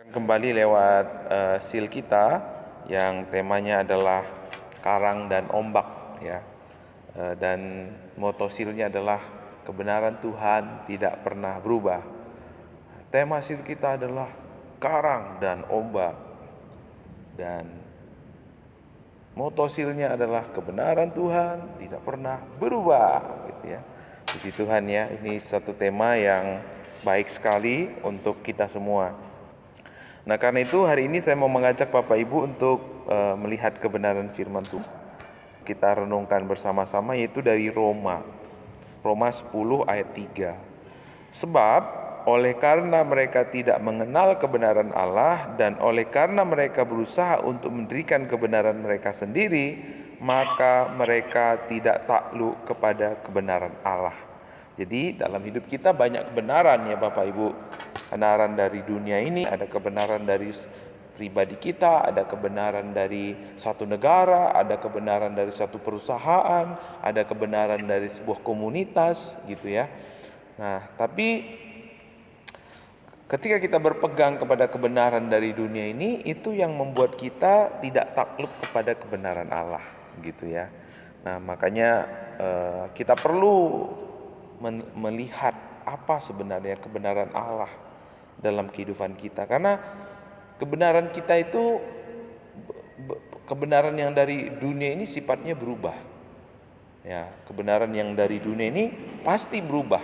Kembali lewat seal kita yang temanya adalah karang dan ombak ya. Dan moto sealnya adalah kebenaran Tuhan tidak pernah berubah. Tema seal kita adalah karang dan ombak. Dan moto sealnya adalah kebenaran Tuhan tidak pernah berubah gitu ya. Puji Tuhan ya, ini satu tema yang baik sekali untuk kita semua. Nah, karena itu hari ini saya mau mengajak Bapak Ibu untuk melihat kebenaran firman Tuhan. Kita renungkan bersama-sama yaitu dari Roma 10 ayat 3. Sebab oleh karena mereka tidak mengenal kebenaran Allah dan oleh karena mereka berusaha untuk mendirikan kebenaran mereka sendiri, maka mereka tidak takluk kepada kebenaran Allah. Jadi dalam hidup kita banyak kebenaran ya Bapak Ibu. Kebenaran dari dunia ini, ada kebenaran dari pribadi kita, ada kebenaran dari satu negara, ada kebenaran dari satu perusahaan, ada kebenaran dari sebuah komunitas gitu ya. Nah, tapi ketika kita berpegang kepada kebenaran dari dunia ini, itu yang membuat kita tidak takluk kepada kebenaran Allah gitu ya. Nah, makanya kita perlu melihat apa sebenarnya kebenaran Allah dalam kehidupan kita, karena kebenaran kita itu kebenaran yang dari dunia ini sifatnya berubah ya. Kebenaran yang dari dunia ini pasti berubah.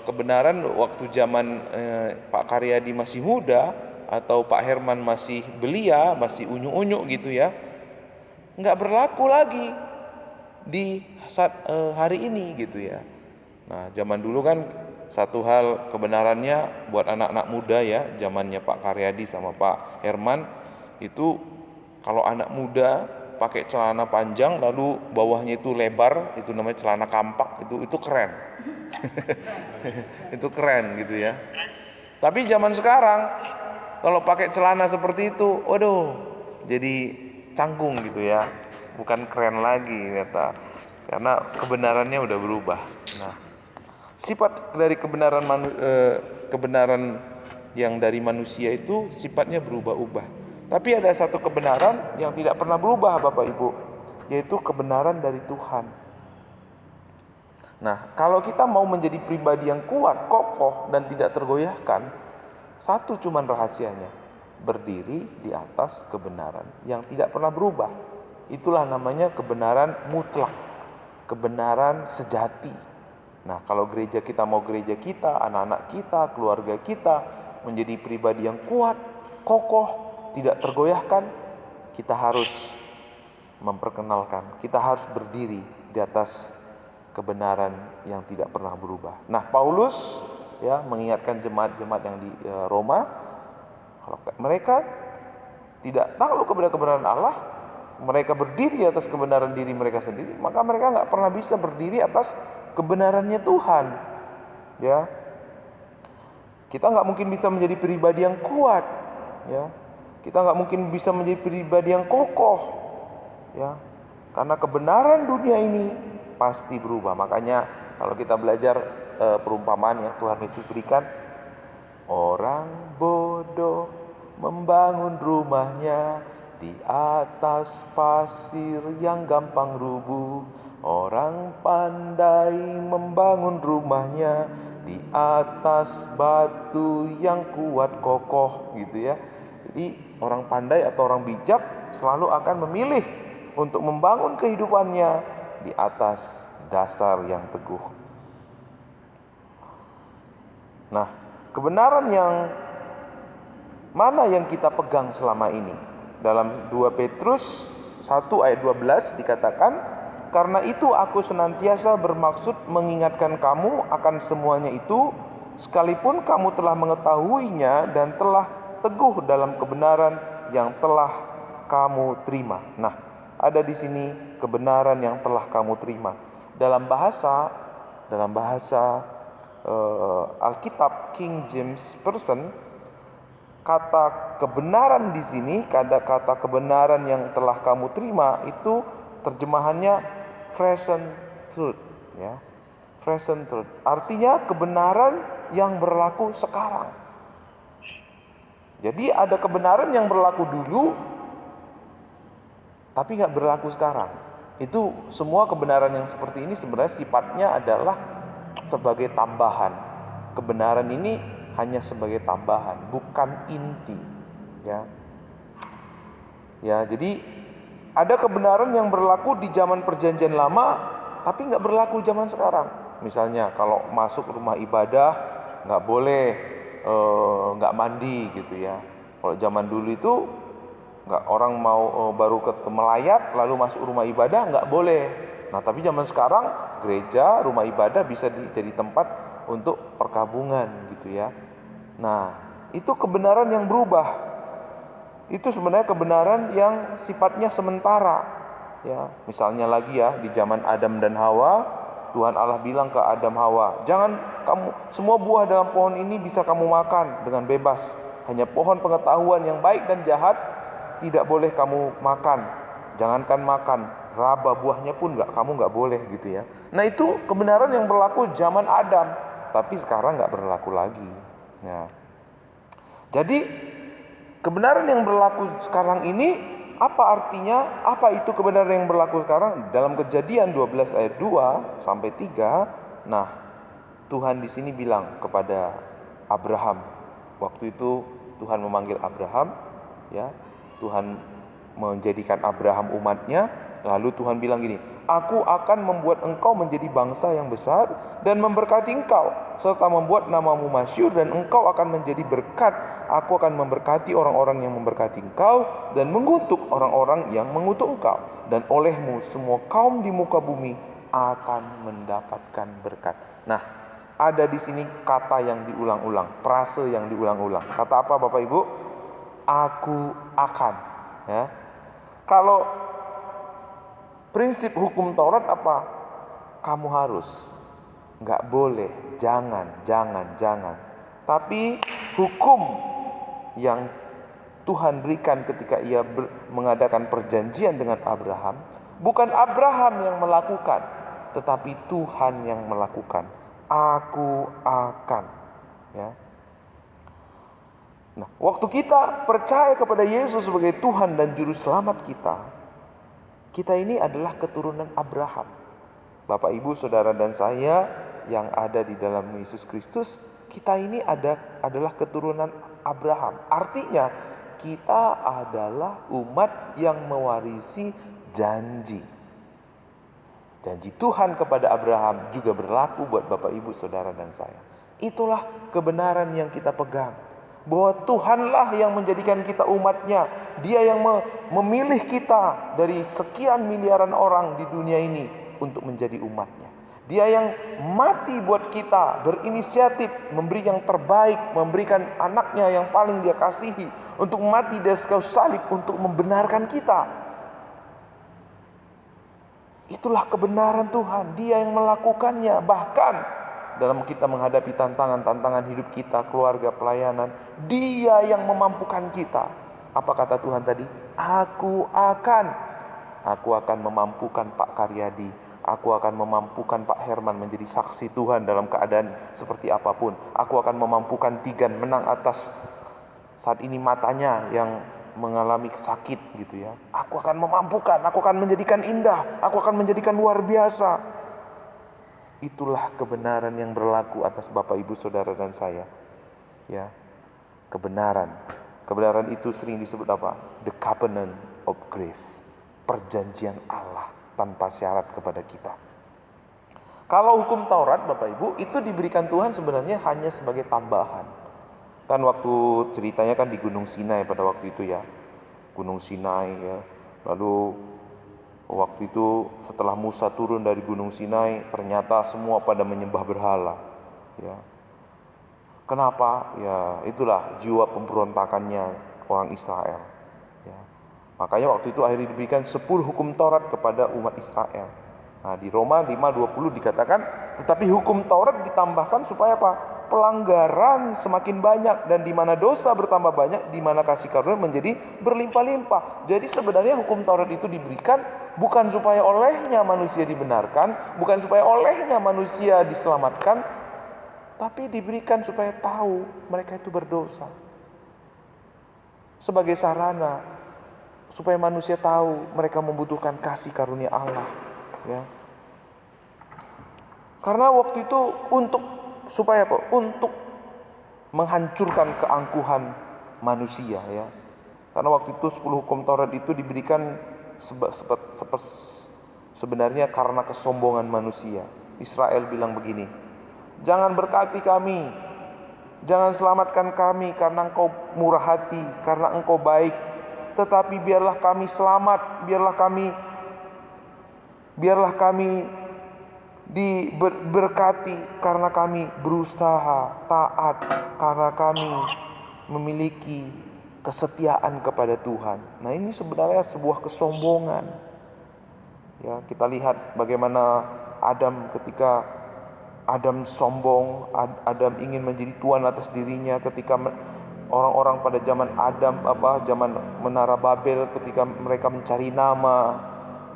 Kebenaran waktu zaman Pak Karyadi masih muda atau Pak Herman masih belia, masih unyu-unyu gitu ya, nggak berlaku lagi di saat hari ini gitu ya. Nah, zaman dulu kan satu hal kebenarannya buat anak-anak muda ya, zamannya Pak Karyadi sama Pak Herman itu, kalau anak muda pakai celana panjang lalu bawahnya itu lebar, itu namanya celana kampak, itu keren. Itu keren gitu ya. Tapi zaman sekarang kalau pakai celana seperti itu, waduh, jadi canggung gitu ya. Bukan keren lagi kata. Karena kebenarannya udah berubah. Nah, sifat dari kebenaran yang dari manusia itu sifatnya berubah-ubah. Tapi ada satu kebenaran yang tidak pernah berubah Bapak Ibu, yaitu kebenaran dari Tuhan. Nah, kalau kita mau menjadi pribadi yang kuat, kokoh, dan tidak tergoyahkan, satu cuman rahasianya, berdiri di atas kebenaran yang tidak pernah berubah. Itulah namanya kebenaran mutlak, kebenaran sejati. Nah, kalau gereja kita mau gereja kita, anak-anak kita, keluarga kita menjadi pribadi yang kuat, kokoh, tidak tergoyahkan, kita harus memperkenalkan, kita harus berdiri di atas kebenaran yang tidak pernah berubah. Nah, Paulus ya mengingatkan jemaat-jemaat yang di Roma, kalau mereka tidak takluk kepada kebenaran Allah, mereka berdiri atas kebenaran diri mereka sendiri, maka mereka nggak pernah bisa berdiri atas kebenarannya Tuhan. Ya, kita nggak mungkin bisa menjadi pribadi yang kuat. Ya, kita nggak mungkin bisa menjadi pribadi yang kokoh. Ya, karena kebenaran dunia ini pasti berubah. Makanya kalau kita belajar perumpamaan yang Tuhan Yesus berikan, orang bodoh membangun rumahnya di atas pasir yang gampang rubuh. Orang pandai membangun rumahnya di atas batu yang kuat kokoh gitu ya. Jadi orang pandai atau orang bijak selalu akan memilih untuk membangun kehidupannya di atas dasar yang teguh. Nah, kebenaran yang mana yang kita pegang selama ini? Dalam 2 Petrus 1 ayat 12 dikatakan, karena itu aku senantiasa bermaksud mengingatkan kamu akan semuanya itu, sekalipun kamu telah mengetahuinya dan telah teguh dalam kebenaran yang telah kamu terima. Nah, ada di sini kebenaran yang telah kamu terima. Dalam bahasa Alkitab King James Version, kata kebenaran di sini, kata kebenaran yang telah kamu terima itu terjemahannya present truth, ya. Present truth artinya kebenaran yang berlaku sekarang. Jadi ada kebenaran yang berlaku dulu tapi nggak berlaku sekarang. Itu semua kebenaran yang seperti ini sebenarnya sifatnya adalah sebagai tambahan. Kebenaran ini hanya sebagai tambahan, bukan inti. Ya, jadi ada kebenaran yang berlaku di zaman perjanjian lama, tapi nggak berlaku zaman sekarang. Misalnya kalau masuk rumah ibadah nggak boleh nggak mandi gitu ya. Kalau zaman dulu itu nggak, orang mau baru melayat lalu masuk rumah ibadah nggak boleh. Nah tapi zaman sekarang gereja, rumah ibadah bisa jadi tempat untuk perkabungan gitu ya. Nah itu kebenaran yang berubah. Itu sebenarnya kebenaran yang sifatnya sementara ya. Misalnya lagi ya, di zaman Adam dan Hawa, Tuhan Allah bilang ke Adam Hawa, jangan kamu, semua buah dalam pohon ini bisa kamu makan dengan bebas, hanya pohon pengetahuan yang baik dan jahat tidak boleh kamu makan. Jangankan makan, raba buahnya pun kamu nggak boleh gitu ya. Nah itu kebenaran yang berlaku zaman Adam, tapi sekarang nggak berlaku lagi ya. Jadi kebenaran yang berlaku sekarang ini apa artinya? Apa itu kebenaran yang berlaku sekarang? Dalam Kejadian 12 ayat 2 sampai 3. Nah, Tuhan di sini bilang kepada Abraham. Waktu itu Tuhan memanggil Abraham, ya. Tuhan menjadikan Abraham umatnya. Lalu Tuhan bilang gini, aku akan membuat engkau menjadi bangsa yang besar dan memberkati engkau, serta membuat namamu masyhur, dan engkau akan menjadi berkat. Aku akan memberkati orang-orang yang memberkati engkau dan mengutuk orang-orang yang mengutuk engkau. Dan olehmu semua kaum di muka bumi akan mendapatkan berkat. Nah, ada di sini kata yang diulang-ulang, frase yang diulang-ulang. Kata apa Bapak Ibu? Aku akan. Ya. Kalau prinsip hukum Taurat apa? Kamu harus, nggak boleh, jangan. Tapi hukum yang Tuhan berikan ketika ia mengadakan perjanjian dengan Abraham, bukan Abraham yang melakukan, tetapi Tuhan yang melakukan. Aku akan. Ya. Nah, waktu kita percaya kepada Yesus sebagai Tuhan dan Juru Selamat kita ini adalah keturunan Abraham. Bapak, Ibu, Saudara dan saya yang ada di dalam Yesus Kristus, kita ini adalah keturunan Abraham. Artinya kita adalah umat yang mewarisi janji. Janji Tuhan kepada Abraham juga berlaku buat Bapak, Ibu, Saudara dan saya. Itulah kebenaran yang kita pegang. Bahwa Tuhanlah yang menjadikan kita umatnya. Dia yang memilih kita dari sekian miliaran orang di dunia ini untuk menjadi umatnya. Dia yang mati buat kita, berinisiatif, memberi yang terbaik, memberikan anaknya yang paling dia kasihi untuk mati di kayu salib untuk membenarkan kita. Itulah kebenaran Tuhan. Dia yang melakukannya. Bahkan dalam kita menghadapi tantangan hidup kita, keluarga, pelayanan, Dia yang memampukan kita. Apa kata Tuhan tadi? Aku akan memampukan Pak Karyadi. Aku akan memampukan Pak Herman menjadi saksi Tuhan dalam keadaan seperti apapun. Aku akan memampukan Tigan menang atas saat ini matanya yang mengalami sakit gitu ya. Aku akan memampukan, aku akan menjadikan indah, aku akan menjadikan luar biasa. Itulah kebenaran yang berlaku atas Bapak, Ibu, Saudara dan saya. Ya. Kebenaran. Kebenaran itu sering disebut apa? The covenant of grace. Perjanjian Allah tanpa syarat kepada kita. Kalau hukum Taurat, Bapak Ibu, itu diberikan Tuhan sebenarnya hanya sebagai tambahan. Kan waktu ceritanya kan di Gunung Sinai pada waktu itu ya. Gunung Sinai ya. Lalu waktu itu setelah Musa turun dari Gunung Sinai, ternyata semua pada menyembah berhala. Ya. Kenapa? Ya, itulah jiwa pemberontakannya orang Israel. Ya. Makanya waktu itu akhirnya diberikan 10 hukum Taurat kepada umat Israel. Nah, di Roma 5:20 dikatakan, tetapi hukum Taurat ditambahkan supaya apa? Pelanggaran semakin banyak, dan di mana dosa bertambah banyak, di mana kasih karunia menjadi berlimpah-limpah. Jadi sebenarnya hukum Taurat itu diberikan bukan supaya olehnya manusia dibenarkan, bukan supaya olehnya manusia diselamatkan, tapi diberikan supaya tahu mereka itu berdosa. sebagai sarana supaya manusia tahu mereka membutuhkan kasih karunia Allah, ya. Karena waktu itu supaya apa? Untuk menghancurkan keangkuhan manusia, ya. Karena waktu itu 10 hukum Taurat itu diberikan sebenarnya karena kesombongan manusia. Israel bilang begini, jangan berkati kami, jangan selamatkan kami karena engkau murah hati, karena engkau baik, tetapi biarlah kami selamat, biarlah kami diberkati karena kami berusaha taat, karena kami memiliki kesetiaan kepada Tuhan. Nah, ini sebenarnya sebuah kesombongan. Ya, kita lihat bagaimana Adam, ketika Adam sombong, Adam ingin menjadi tuan atas dirinya, ketika orang-orang pada zaman zaman Menara Babel, ketika mereka mencari nama,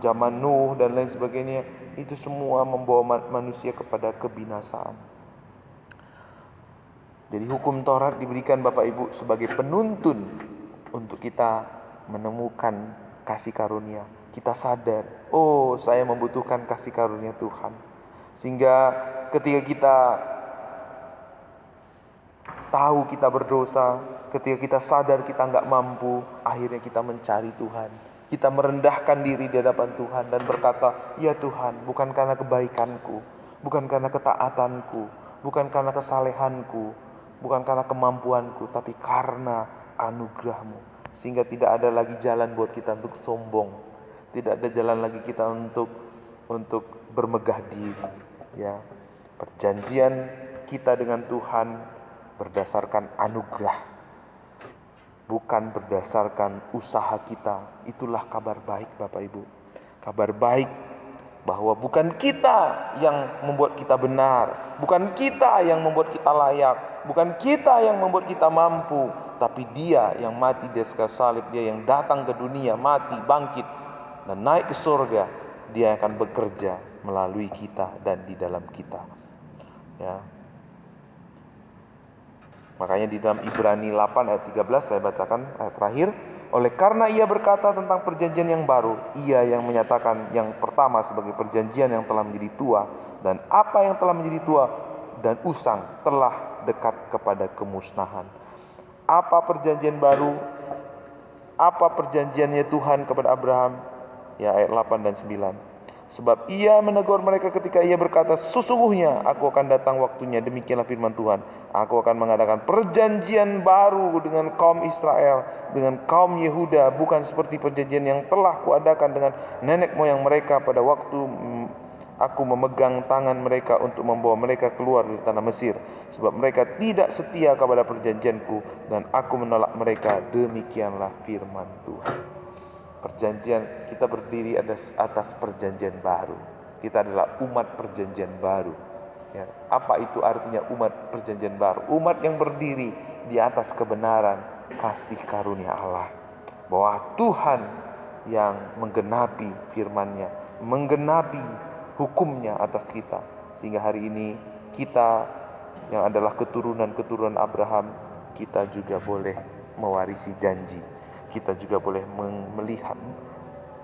zaman Nuh dan lain sebagainya, itu semua membawa manusia kepada kebinasaan. Jadi hukum Taurat diberikan Bapak Ibu sebagai penuntun untuk kita menemukan kasih karunia. Kita sadar, oh saya membutuhkan kasih karunia Tuhan. Sehingga ketika kita tahu kita berdosa, ketika kita sadar kita nggak mampu, akhirnya kita mencari Tuhan. Kita merendahkan diri di hadapan Tuhan dan berkata, ya Tuhan, bukan karena kebaikanku, bukan karena ketaatanku, bukan karena kesalehanku, bukan karena kemampuanku, tapi karena anugerah-Mu. Sehingga tidak ada lagi jalan buat kita untuk sombong, tidak ada jalan lagi kita untuk bermegah diri. Ya, perjanjian kita dengan Tuhan berdasarkan anugerah, bukan berdasarkan usaha kita. Itulah kabar baik Bapak Ibu. Kabar baik bahwa bukan kita yang membuat kita benar, bukan kita yang membuat kita layak, bukan kita yang membuat kita mampu, tapi Dia yang mati di atas kayu salib, Dia yang datang ke dunia, mati, bangkit, dan naik ke surga. Dia akan bekerja melalui kita dan di dalam kita. Ya. Makanya di dalam Ibrani 8 ayat 13 saya bacakan ayat terakhir. Oleh karena ia berkata tentang perjanjian yang baru, ia yang menyatakan yang pertama sebagai perjanjian yang telah menjadi tua, dan apa yang telah menjadi tua dan usang telah dekat kepada kemusnahan. Apa perjanjian baru? Apa perjanjiannya Tuhan kepada Abraham? Ya, ayat 8 dan 9. Sebab ia menegur mereka ketika ia berkata, sesungguhnya aku akan datang waktunya, demikianlah firman Tuhan, aku akan mengadakan perjanjian baru dengan kaum Israel, dengan kaum Yehuda, bukan seperti perjanjian yang telah kuadakan dengan nenek moyang mereka pada waktu aku memegang tangan mereka untuk membawa mereka keluar dari tanah Mesir. Sebab mereka tidak setia kepada perjanjianku, dan aku menolak mereka. Demikianlah firman Tuhan. Perjanjian, kita berdiri atas perjanjian baru. Kita adalah umat perjanjian baru. Ya, apa itu artinya umat perjanjian baru? Umat yang berdiri di atas kebenaran kasih karunia Allah. Bahwa Tuhan yang menggenapi firman-Nya, menggenapi hukum-Nya atas kita. Sehingga hari ini kita yang adalah keturunan Abraham, kita juga boleh mewarisi janji. Kita juga boleh melihat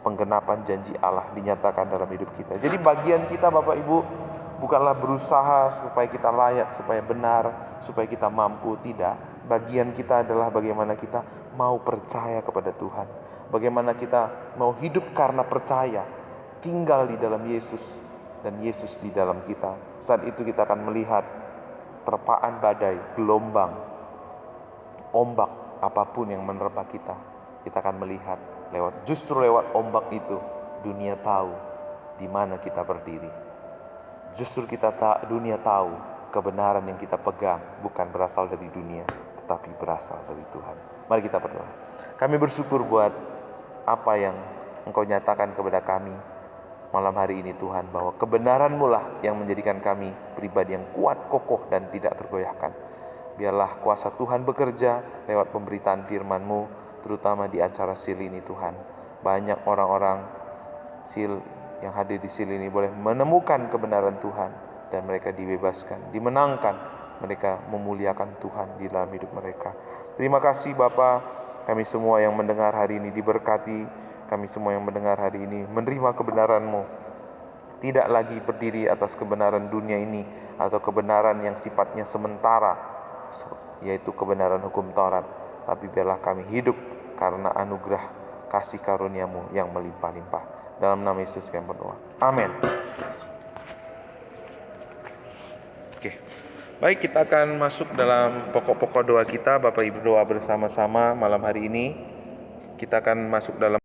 penggenapan janji Allah dinyatakan dalam hidup kita. Jadi bagian kita Bapak Ibu bukanlah berusaha supaya kita layak, supaya benar, supaya kita mampu. Tidak. Bagian kita adalah bagaimana kita mau percaya kepada Tuhan. Bagaimana kita mau hidup karena percaya, tinggal di dalam Yesus dan Yesus di dalam kita. Saat itu kita akan melihat terpaan badai, gelombang, ombak, apapun yang menerpa kita. Kita akan melihat justru lewat ombak itu dunia tahu di mana kita berdiri. Justru dunia tahu kebenaran yang kita pegang bukan berasal dari dunia, tetapi berasal dari Tuhan. Mari kita berdoa. Kami bersyukur buat apa yang Engkau nyatakan kepada kami malam hari ini Tuhan, bahwa kebenaran-Mu lah yang menjadikan kami pribadi yang kuat, kokoh, dan tidak tergoyahkan. Biarlah kuasa Tuhan bekerja lewat pemberitaan firman-Mu, terutama di acara SEAL ini Tuhan. Banyak orang-orang SEAL yang hadir di SEAL ini boleh menemukan kebenaran Tuhan, dan mereka dibebaskan, dimenangkan, mereka memuliakan Tuhan di dalam hidup mereka. Terima kasih Bapa, Kami semua yang mendengar hari ini diberkati. Kami semua yang mendengar hari ini menerima kebenaran-Mu. Tidak lagi berdiri atas kebenaran dunia ini atau kebenaran yang sifatnya sementara, yaitu kebenaran hukum Taurat. Tapi biarlah kami hidup karena anugerah kasih karunia-Mu yang melimpah-limpah. Dalam nama Yesus kami berdoa. Amin. Oke. Baik, kita akan masuk dalam pokok-pokok doa kita. Bapak Ibu doa bersama-sama malam hari ini. Kita akan masuk dalam